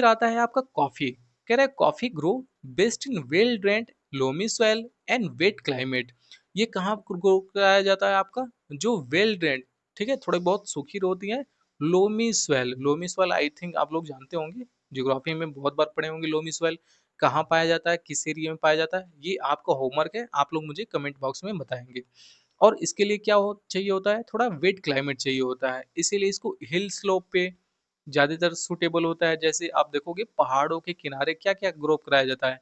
फिर आता है आपका कॉफी। कह रहा है coffee grow best in well drained loamy soil and wet climate. ये कहाँ ग्रो कराया जाता है आपका? जो वेल ड्रेन्ड, ठीक है, थोड़े बहुत सूखी होती है, loamy soil. Loamy soil I think आप लोग जानते होंगे, ज्योग्राफी में बहुत बार पढ़े होंगे। लोमी सॉइल कहाँ पाया जाता है, किस एरिया में पाया जाता है, ये आपका होमवर्क है, आप लोग मुझे कमेंट बॉक्स में बताएंगे। और इसके लिए क्या चाहिए होता है, थोड़ा वेट क्लाइमेट चाहिए होता है, इसीलिए इसको हिल स्लोप पे ज्यादातर सुटेबल होता है। जैसे आप देखोगे पहाड़ों के किनारे क्या क्या ग्रो कराया जाता है,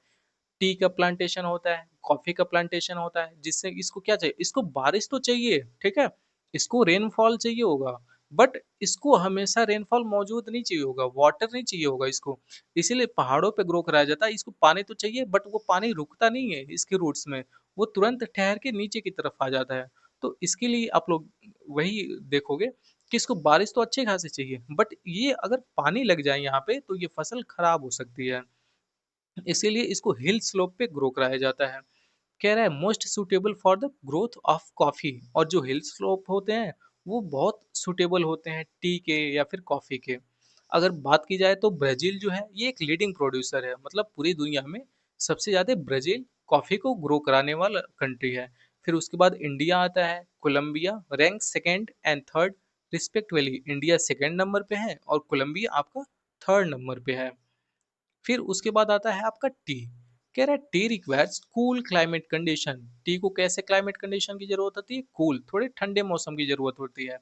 टी का प्लांटेशन होता है, कॉफी का प्लांटेशन होता है, जिससे इसको क्या चाहिए, इसको बारिश तो चाहिए, ठीक है, इसको रेनफॉल चाहिए होगा, बट इसको हमेशा रेनफॉल मौजूद नहीं चाहिए होगा, वाटर नहीं चाहिए होगा इसको। इसीलिए पहाड़ों पे ग्रो कराया जाता है। इसको पानी तो चाहिए बट वो पानी रुकता नहीं है इसके रूट्स में, वो तुरंत ठहर के नीचे की तरफ आ जाता है। तो इसके लिए आप लोग वही देखोगे कि इसको बारिश तो अच्छे खासे चाहिए, बट ये अगर पानी लग जाए यहाँ पे तो ये फसल खराब हो सकती है, इसीलिए इसको हिल स्लोप पे ग्रो कराया जाता है। कह रहा है most suitable for the growth of coffee. और जो हिल स्लोप होते हैं वो बहुत सुटेबल होते हैं टी के या फिर कॉफी के। अगर बात की जाए तो ब्राजील जो है ये एक लीडिंग प्रोड्यूसर है, मतलब पूरी दुनिया में सबसे ज्यादा ब्राजील कॉफी को ग्रो कराने वाला कंट्री है। फिर उसके बाद इंडिया आता है, Colombia rank second and third respectively. India second number पे है और कोलंबिया आपका थर्ड नंबर पे है। फिर उसके बाद आता है आपका टी। कह रहा है T requires cool climate condition. T को कैसे क्लाइमेट कंडीशन की जरूरत होती है, कूल, थोड़े ठंडे मौसम की जरूरत होती है।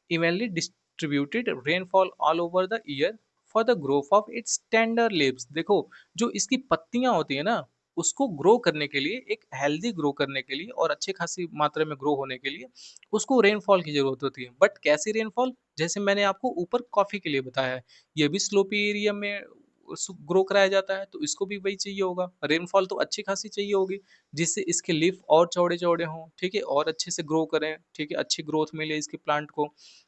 Evenly distributed rainfall all over the year for the growth of its tender leaves. देखो जो इसकी पत्तियां होती है ना, उसको ग्रो करने के लिए, एक हेल्दी ग्रो करने के लिए और अच्छे खासी मात्रा में ग्रो होने के लिए उसको रेनफॉल की जरूरत होती है। बट कैसी रेनफॉल, जैसे मैंने आपको ऊपर कॉफी के लिए बताया है, ये भी स्लोपी एरिया में ग्रो कराया जाता है, तो इसको भी वही चाहिए होगा, रेनफॉल तो अच्छी खासी चाहिए होगी, जिससे इसके लीफ और चौड़े चौड़े हों, ठीक है, और अच्छे से ग्रो करें, ठीक है, अच्छी ग्रोथ मिले इसके प्लांट को।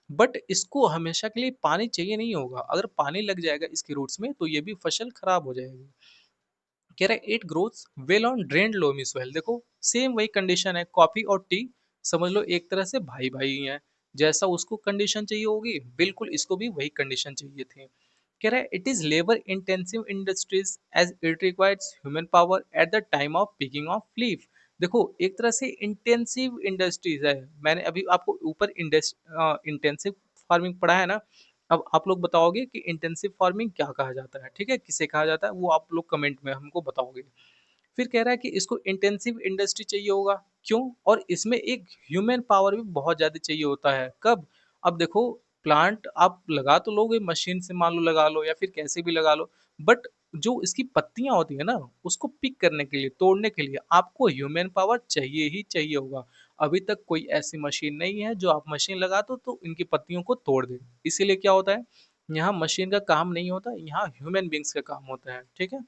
बट इसको हमेशा के लिए पानी चाहिए नहीं होगा, अगर पानी लग जाएगा इसके रूट्स में तो ये भी फसल खराब हो जाएगी। कह रहा है it growths well on drained loamy soil. देखो सेम वही कंडीशन है, कॉफी और टी समझ लो एक तरह से भाई भाई ही हैं। जैसा उसको कंडीशन चाहिए होगी बिल्कुल इसको भी वही कंडीशन चाहिए थी। कह रहा है it is labour intensive industries as it requires human power at the time of picking of leaf. देखो एक तरह से इंटेंसिव इंडस्ट्रीज है, मैंने अभी आपको ऊपर इंटेंसिव फार्मिंग पढ़ा है ना। अब आप लोग बताओगे कि इंटेंसिव फार्मिंग क्या कहा जाता है, ठीक है, किसे कहा जाता है, वो आप लोग कमेंट में हमको बताओगे। फिर कह रहा है कि इसको इंटेंसिव इंडस्ट्री चाहिए होगा, क्यों, और इसमें एक ह्यूमन पावर भी बहुत ज्यादा चाहिए होता है। कब? अब देखो प्लांट आप लगा तो लोगे मशीन से, मान लो लगा लो या फिर कैसे भी लगा लो, बट जो इसकी पत्तियां होती है ना, उसको पिक करने के लिए, तोड़ने के लिए आपको ह्यूमन पावर चाहिए ही चाहिए होगा। अभी तक कोई ऐसी मशीन नहीं है जो आप मशीन लगा दो तो इनकी पत्तियों को तोड़ दे। इसीलिए क्या होता है, यहाँ मशीन का काम नहीं होता, यहाँ ह्यूमन बींग्स का काम होता है, ठीक है।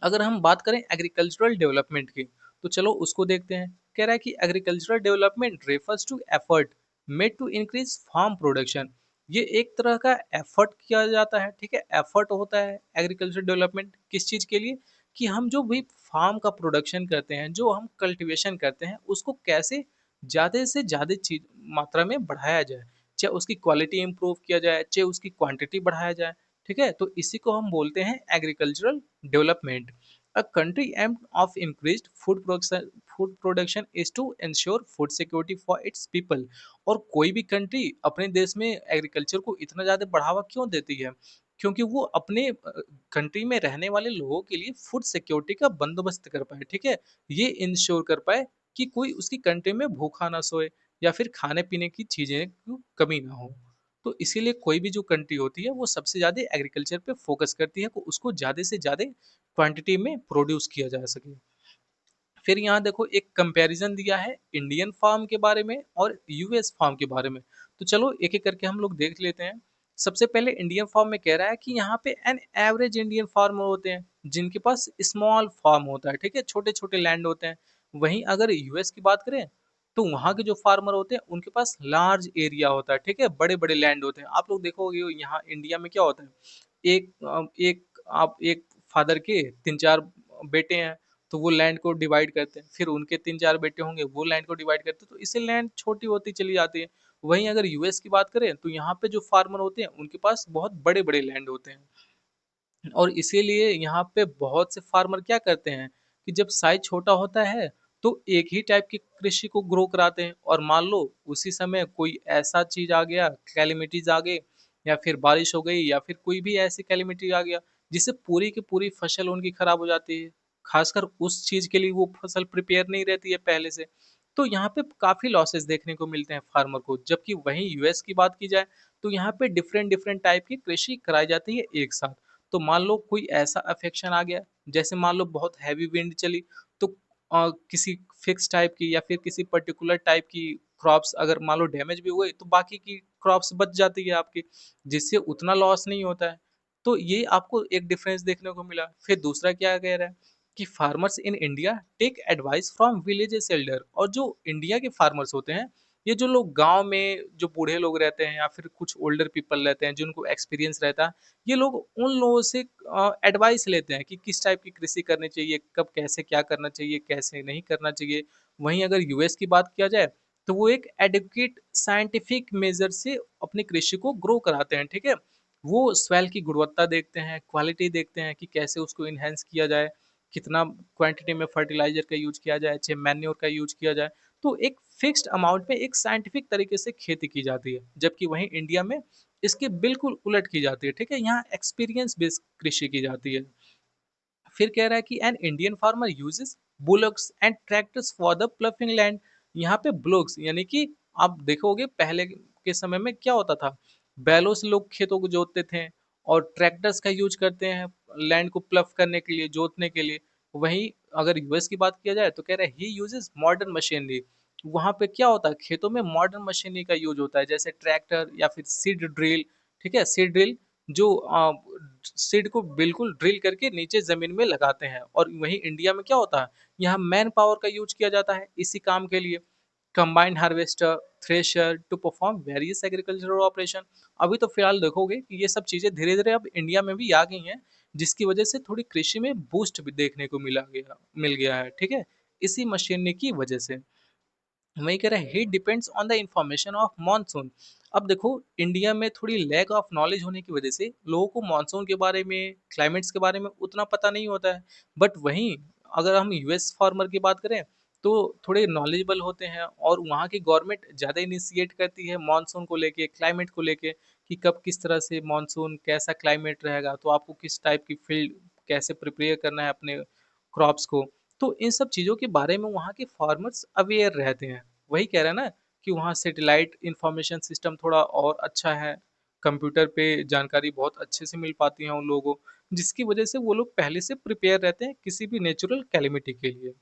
अगर हम बात करें एग्रीकल्चरल डेवलपमेंट की, तो चलो उसको देखते हैं। कह रहा है कि agricultural development refers to effort made to increase farm production. ये एक तरह का एफर्ट किया जाता है, ठीक है, एफर्ट होता है एग्रीकल्चर डेवलपमेंट किस चीज के लिए, कि हम जो भी फार्म का प्रोडक्शन करते हैं, जो हम कल्टीवेशन करते हैं, उसको कैसे ज्यादा से ज्यादा चीज मात्रा में बढ़ाया जाए, चाहे उसकी क्वालिटी इंप्रूव किया जाए, चाहे उसकी क्वांटिटी बढ़ाया जाए, ठीक है। तो इसी को हम बोलते हैं agricultural development. A country aim of increased food production is to ensure food security for its people। और कोई भी कंट्री अपने देश में एग्रीकल्चर को इतना ज्यादा बढ़ावा क्यों देती है, क्योंकि वो अपने कंट्री में रहने वाले लोगों के लिए फूड सिक्योरिटी का बंदोबस्त कर पाए, ठीक है, ये इंश्योर कर पाए कि कोई उसकी कंट्री में भूखा ना सोए या फिर खाने पीने की चीजें की कमी ना हो। तो इसीलिए कोई भी जो कंट्री होती है वो सबसे ज्यादा एग्रीकल्चर पे फोकस करती है कि उसको ज्यादा से ज्यादा क्वांटिटी में प्रोड्यूस किया जा सके। फिर यहाँ देखो एक कंपैरिजन दिया है इंडियन फार्म के बारे में और यूएस फार्म के बारे में। तो चलो एक एक करके हम लोग देख लेते हैं। सबसे पहले इंडियन फार्म में कह रहा है कि यहाँ पे एन एवरेज इंडियन फार्मर होते हैं जिनके पास स्मॉल फार्म होता है, ठीक है, छोटे छोटे लैंड होते हैं। वहीं अगर यूएस की बात करें तो वहाँ के जो फार्मर होते हैं उनके पास लार्ज एरिया होता है, ठीक है, बड़े बड़े लैंड होते हैं। आप लोग देखोगे यहाँ इंडिया में क्या होता है, एक फादर के तीन चार बेटे हैं, तो वो लैंड को डिवाइड करते हैं, फिर उनके तीन चार बेटे होंगे वो लैंड को डिवाइड करते हैं, तो इससे लैंड छोटी होती चली जाती है। वहीं अगर यूएस की बात करें तो यहाँ पे जो फार्मर होते हैं उनके पास बहुत बड़े बड़े लैंड होते हैं। और इसीलिए यहाँ पे बहुत से फार्मर क्या करते हैं कि जब साइज छोटा होता है तो एक ही टाइप की कृषि को ग्रो कराते हैं, और मान लो उसी समय कोई ऐसा चीज आ गया, कैलेमिटीज आ गई, या फिर बारिश हो गई, या फिर कोई भी ऐसी कैलेमिटी आ गया जिससे पूरी की पूरी फसल उनकी खराब हो जाती है। खासकर उस चीज के लिए वो फसल प्रिपेयर नहीं रहती है पहले से। तो यहाँ पे काफी लॉसेस देखने को मिलते हैं फार्मर को। जबकि वहीं यूएस की बात की जाए तो यहाँ पे डिफरेंट डिफरेंट टाइप की कृषि कराई जाती है एक साथ। तो मान लो कोई ऐसा अफेक्शन आ गया, जैसे मान लो बहुत हैवी विंड चली, तो किसी फिक्स टाइप की या फिर किसी पर्टिकुलर टाइप की क्रॉप्स अगर मान लो डैमेज भी हुए तो बाकी की क्रॉप्स बच जाती है आपकी, जिससे उतना लॉस नहीं होता है। तो ये आपको एक डिफरेंस देखने को मिला। फिर दूसरा क्या कह रहा है कि farmers in India take advice from villages elder. और जो इंडिया के फार्मर्स होते हैं, ये जो लोग गांव में जो बूढ़े लोग रहते हैं या फिर कुछ ओल्डर पीपल रहते हैं जिनको एक्सपीरियंस रहता है, ये लोग उन लोगों से एडवाइस लेते हैं कि किस टाइप की कृषि करनी चाहिए, कब कैसे क्या करना चाहिए, कैसे नहीं करना चाहिए। वहीं अगर यूएस की बात किया जाए तो वो एक एडुकेट साइंटिफिक मेजर से अपनी कृषि को ग्रो कराते हैं, ठीक है। वो सॉइल की गुणवत्ता देखते हैं, क्वालिटी देखते हैं कि कैसे उसको इनहेंस किया जाए, कितना क्वांटिटी में फर्टिलाइजर का यूज किया जाए, चाहे मैन्योर का यूज किया जाए। तो एक फिक्स्ड अमाउंट में एक साइंटिफिक तरीके से खेती की जाती है, जबकि वहीं इंडिया में इसके बिल्कुल उलट की जाती है, ठीक है। यहाँ एक्सपीरियंस बेस्ड कृषि की जाती है। फिर कह रहा है कि an Indian farmer uses bullocks and tractors for the ploughing land. यहाँ पे बुलॉक्स यानी कि आप देखोगे पहले के समय में क्या होता था, बैलों से लोग खेतों को जोतते थे, और ट्रैक्टर्स का यूज करते हैं लैंड को प्लफ करने के लिए, जोतने के लिए। वहीं अगर यूएस की बात किया जाए तो कह रहा है ही यूजेस मॉडर्न मशीनरी। वहां पे क्या होता है, खेतों में मॉडर्न मशीनरी का यूज होता है, जैसे ट्रैक्टर या फिर सीड ड्रिल, ठीक है। सीड ड्रिल जो सीड को बिल्कुल ड्रिल करके नीचे जमीन में लगाते हैं। और वहीं इंडिया में क्या होता है, यहाँ मैन पावर का यूज किया जाता है इसी काम के लिए। Combined harvester, thresher to perform various agricultural operation. अभी तो फिलहाल देखोगे कि ये सब चीजें धीरे धीरे अब इंडिया में भी आ गई हैं, जिसकी वजह से थोड़ी कृषि में बूस्ट भी देखने को मिल गया है, ठीक है, इसी मशीनरी की वजह से। वही कह रहा है he depends on the information of monsoon. अब देखो इंडिया में थोड़ी लैक ऑफ नॉलेज होने की वजह से लोगों को मानसून के बारे में, क्लाइमेट्स के बारे में उतना पता नहीं होता है। बट वहीं अगर हम यूएस फार्मर की बात करें तो थोड़े नॉलेजेबल होते हैं, और वहाँ की गवर्नमेंट ज़्यादा इनिशिएट करती है मानसून को लेके, क्लाइमेट को लेके, कि कब किस तरह से मानसून, कैसा क्लाइमेट रहेगा, तो आपको किस टाइप की फील्ड, कैसे प्रिपेयर करना है अपने क्रॉप्स को। तो इन सब चीज़ों के बारे में वहाँ के फार्मर्स अवेयर रहते हैं। वही कह रहा है ना कि वहाँ सैटेलाइट इंफॉर्मेशन सिस्टम थोड़ा और अच्छा है, कंप्यूटर पे जानकारी बहुत अच्छे से मिल पाती है उन लोगों को, जिसकी वजह से वो लोग पहले से प्रिपेयर रहते हैं किसी भी नेचुरल कैलेमिटी के लिए।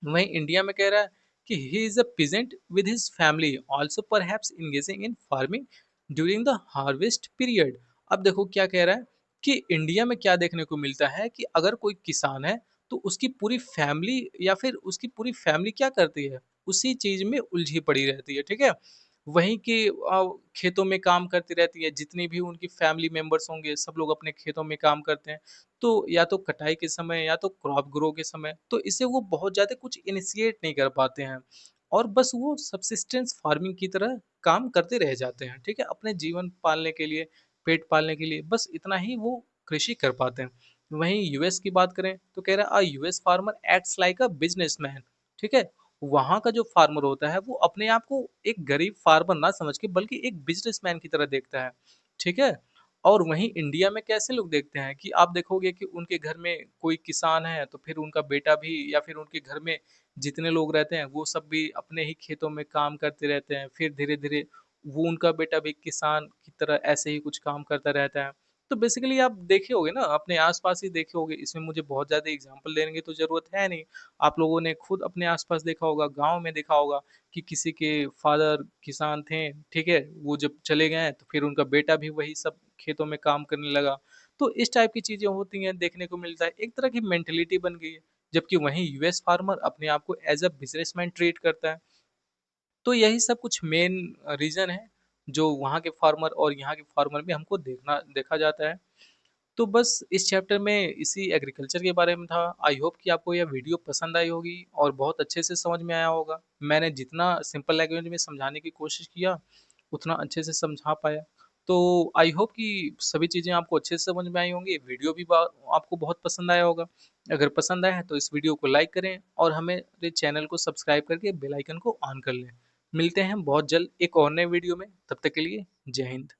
वहीं इंडिया में कह रहा है कि he is a peasant with his family also perhaps engaging in farming during the harvest period। अब देखो क्या कह रहा है कि इंडिया में क्या देखने को मिलता है कि अगर कोई किसान है तो उसकी पूरी फैमिली या फिर उसकी पूरी फैमिली क्या करती है, उसी चीज में उलझी पड़ी रहती है, ठीक है। वहीं के खेतों में काम करती रहती है, जितनी भी उनकी फैमिली मेंबर्स होंगे सब लोग अपने खेतों में काम करते हैं। तो या तो कटाई के समय या तो क्रॉप ग्रो के समय, तो इसे वो बहुत ज़्यादा कुछ इनिशिएट नहीं कर पाते हैं, और बस वो सब्सिस्टेंस फार्मिंग की तरह काम करते रह जाते हैं, ठीक है, अपने जीवन पालने के लिए, पेट पालने के लिए, बस इतना ही वो कृषि कर पाते हैं। वहीं यूएस की बात करें तो कह रहा है US farmer acts like a businessman, ठीक है। वहाँ का जो फार्मर होता है वो अपने आप को एक गरीब फार्मर ना समझ के बल्कि एक बिजनेसमैन की तरह देखता है, ठीक है। और वहीं इंडिया में कैसे लोग देखते हैं कि आप देखोगे कि उनके घर में कोई किसान है तो फिर उनका बेटा भी, या फिर उनके घर में जितने लोग रहते हैं वो सब भी अपने ही खेतों में काम करते रहते हैं, फिर धीरे धीरे वो उनका बेटा भी किसान की तरह ऐसे ही कुछ काम करता रहता है। तो बेसिकली आप देखे होगे ना, अपने आसपास ही देखे होगे, इसमें मुझे बहुत ज़्यादा एग्जाम्पल देने की तो ज़रूरत है नहीं। आप लोगों ने खुद अपने आसपास देखा होगा, गांव में देखा होगा कि किसी के फादर किसान थे, ठीक है, वो जब चले गए तो फिर उनका बेटा भी वही सब खेतों में काम करने लगा। तो इस टाइप की चीजें होती हैं, देखने को मिलता है, एक तरह की मेंटेलिटी बन गई है। जबकि वहीं यूएस फार्मर अपने आप को एज अ बिजनेसमैन ट्रीट करता है। तो यही सब कुछ मेन रीजन है जो वहाँ के फार्मर और यहाँ के फार्मर में हमको देखा जाता है। तो बस इस चैप्टर में इसी एग्रीकल्चर के बारे में था। आई होप कि आपको यह वीडियो पसंद आई होगी और बहुत अच्छे से समझ में आया होगा। मैंने जितना सिंपल लैंग्वेज में समझाने की कोशिश किया उतना अच्छे से समझा पाया। तो आई होप कि सभी चीज़ें आपको अच्छे से समझ में आई होंगी, वीडियो भी आपको बहुत पसंद आया होगा। अगर पसंद आया है तो इस वीडियो को लाइक करें और हमारे चैनल को सब्सक्राइब करके बेल आइकन को ऑन कर लें। मिलते हैं बहुत जल्द एक और नए वीडियो में, तब तक के लिए जय हिंद।